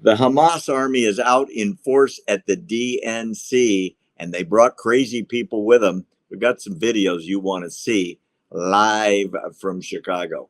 The Hamas army is out in force at the DNC, and they brought crazy people with them. We've got some videos you want to see live from Chicago.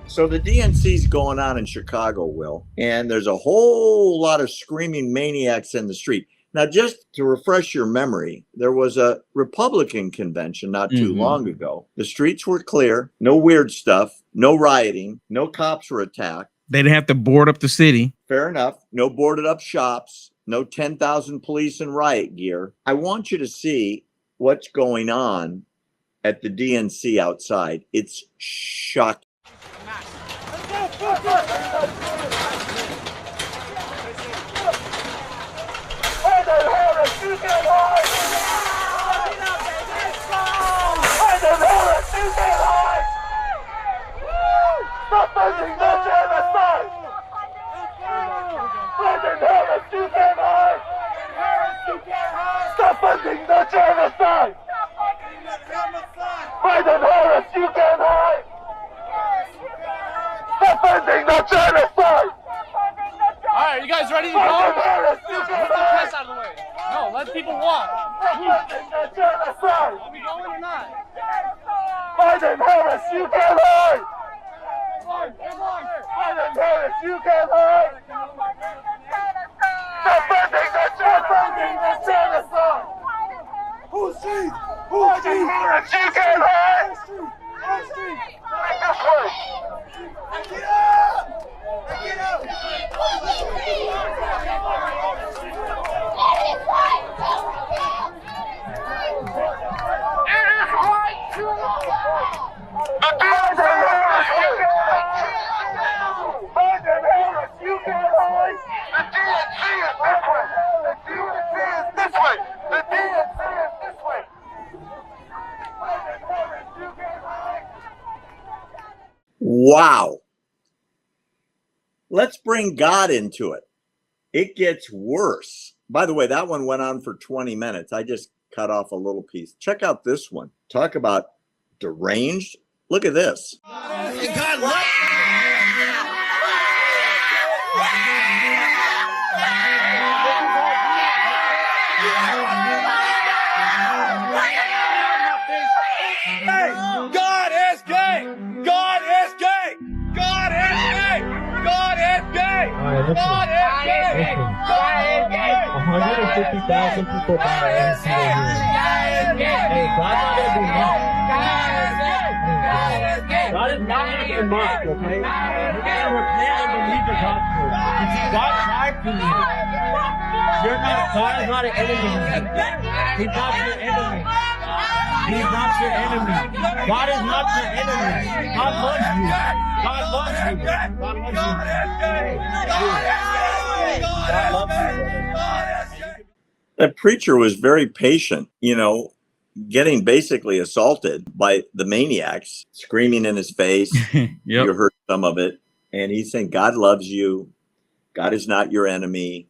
So the DNC's going on in Chicago, Will, and there's a whole lot of screaming maniacs in the street. Now, just to refresh your memory, there was a Republican convention not too long ago. The streets were clear, no weird stuff, no rioting, no cops were attacked. They didn't have to board up the city. Fair enough. No boarded up shops, no 10,000 police in riot gear. I want you to see what's going on at the DNC outside. It's shocking. Stop funding the genocide! Biden Harris, you can't hide! Stop funding the genocide! Biden Harris, you can't hide! Stop funding the genocide! Alright, you guys ready to go? Biden Harris, you Get can't the hide! press out of the way. No, let people walk. Stop funding the genocide! Are we going or not? Biden Harris, you can't hide! Biden Harris, you can't hide! Stop funding the genocide! Who's she? Biden Harris, you can't hide! Right this way! Get up! Get up! It is right to the Biden Harris, you can't hide! The DNC is this way! The DNC is this way! The DNC is this way! Biden Harris, you can't hide! Wow. Let's bring God into it. It gets worse. By the way, that one went on for 20 minutes. I just cut off a little piece. Check out this one. Talk about deranged. Look at this. God is gay! God is gay! God is gay! God is gay! God is gay! God is gay! 150,000 people died in a single year. Hey, God's not gonna be mocked. God is not gonna be mocked, okay? You're gonna repent and believe the gospel. You see, God tried to you. God is not an enemy. He's not your enemy. He's not your enemy. God is not your enemy. God loves you. God loves you. God loves you. The preacher was very patient, getting basically assaulted by the maniacs, screaming in his face. Yep. You heard some of it. And he's saying, God loves you. God is not your enemy.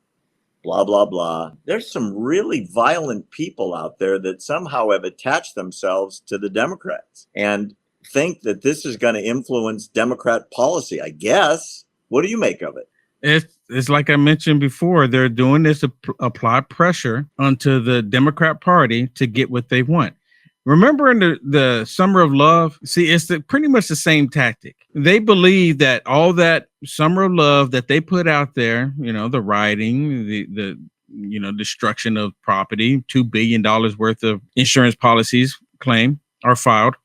Blah, blah, blah. There's some really violent people out there that somehow have attached themselves to the Democrats and think that this is going to influence Democrat policy, I guess. What do you make of it? It's like I mentioned before, they're doing this to apply pressure onto the Democrat Party to get what they want. Remember in the Summer of Love? See, it's pretty much the same tactic. They believe that all that Summer of Love that they put out there, the rioting, the destruction of property, $2 billion worth of insurance policies claim are filed.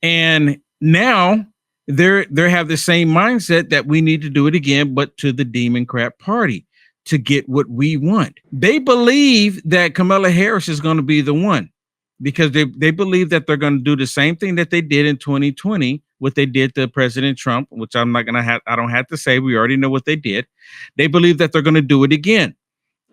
And now they have the same mindset that we need to do it again, but to the Democrat Party to get what we want. They believe that Kamala Harris is going to be the one, because they believe that they're going to do the same thing that they did in 2020, what they did to President Trump, which I don't have to say. We already know what they did. They believe that they're going to do it again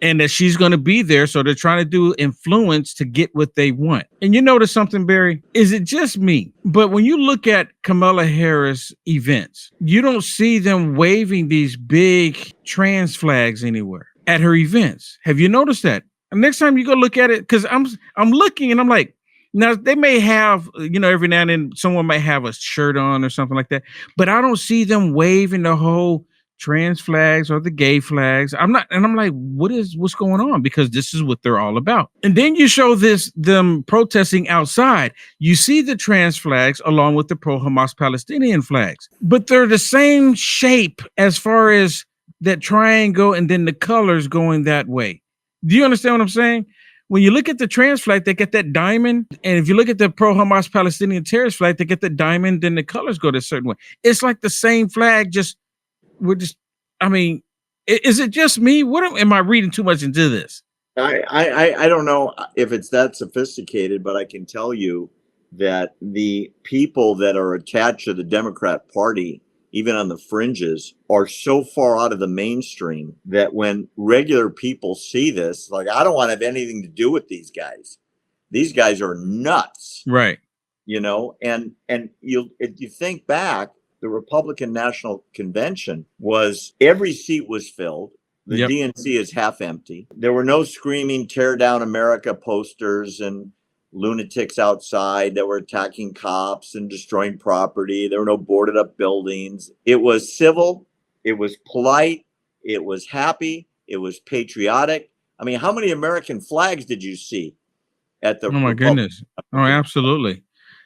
and that she's going to be there. So they're trying to do influence to get what they want. And you notice something, Barry? Is it just me? But when you look at Kamala Harris events, you don't see them waving these big trans flags anywhere at her events. Have you noticed that? next time you go look at it, because I'm looking and I'm like, now they may have, every now and then someone might have a shirt on or something like that, but I don't see them waving the whole trans flags or the gay flags. I'm like, what's going on? Because this is what they're all about. And then you show them protesting outside. You see the trans flags along with the pro-Hamas Palestinian flags, but they're the same shape as far as that triangle and then the colors going that way. Do you understand what I'm saying? When you look at the trans flag, they get that diamond. And if you look at the pro-Hamas Palestinian terrorist flag, they get the diamond, then the colors go to a certain way. It's like the same flag, is it just me? Am I reading too much into this? I don't know if it's that sophisticated, but I can tell you that the people that are attached to the Democrat Party, even on the fringes, are so far out of the mainstream that when regular people see this, like, I don't want to have anything to do with these guys. These guys are nuts. Right. And if you think back, the Republican National Convention was, every seat was filled. The DNC is half empty. There were no screaming "Tear Down America" posters and lunatics outside that were attacking cops and destroying property. There were no boarded up buildings. It was civil. It was polite. It was happy. It was patriotic. I mean, how many American flags did you see at the? Oh my goodness! Oh, absolutely,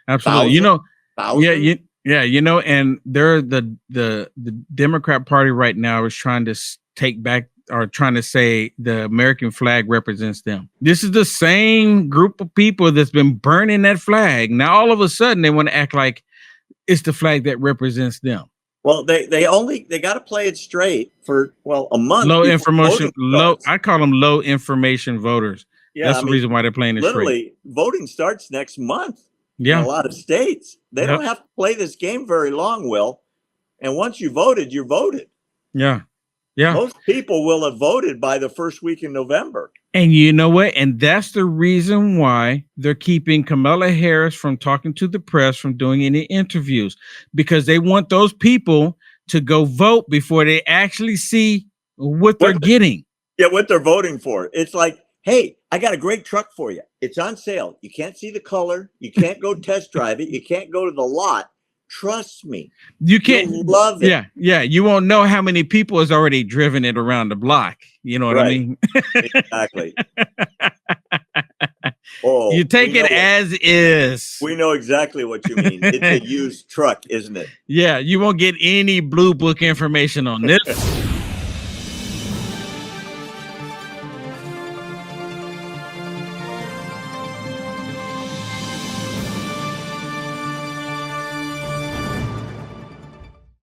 absolutely. Thousands? And they're the Democrat Party right now is trying to take back, or trying to say the American flag represents them. This is the same group of people that's been burning that flag. Now all of a sudden they want to act like it's the flag that represents them. Well, they got to play it straight for a month. I call them low information voters. Yeah, that's the reason why they're playing it literally, straight. Voting starts next month. Yeah, in a lot of states. They don't have to play this game very long, Will. And once you voted, you're voted. Yeah. Yeah. Most people will have voted by the first week in November. And you know what? And that's the reason why they're keeping Kamala Harris from talking to the press, from doing any interviews, because they want those people to go vote before they actually see what they're getting. Yeah, what they're voting for. It's like, hey, I got a great truck for you. It's on sale. You can't see the color. You can't go test drive it. You can't go to the lot. Trust me. You can't. You'll love it. Yeah. You won't know how many people has already driven it around the block. You know what I mean? Exactly. Oh, you take it as is. We know exactly what you mean. It's a used truck, isn't it? Yeah, you won't get any blue book information on this.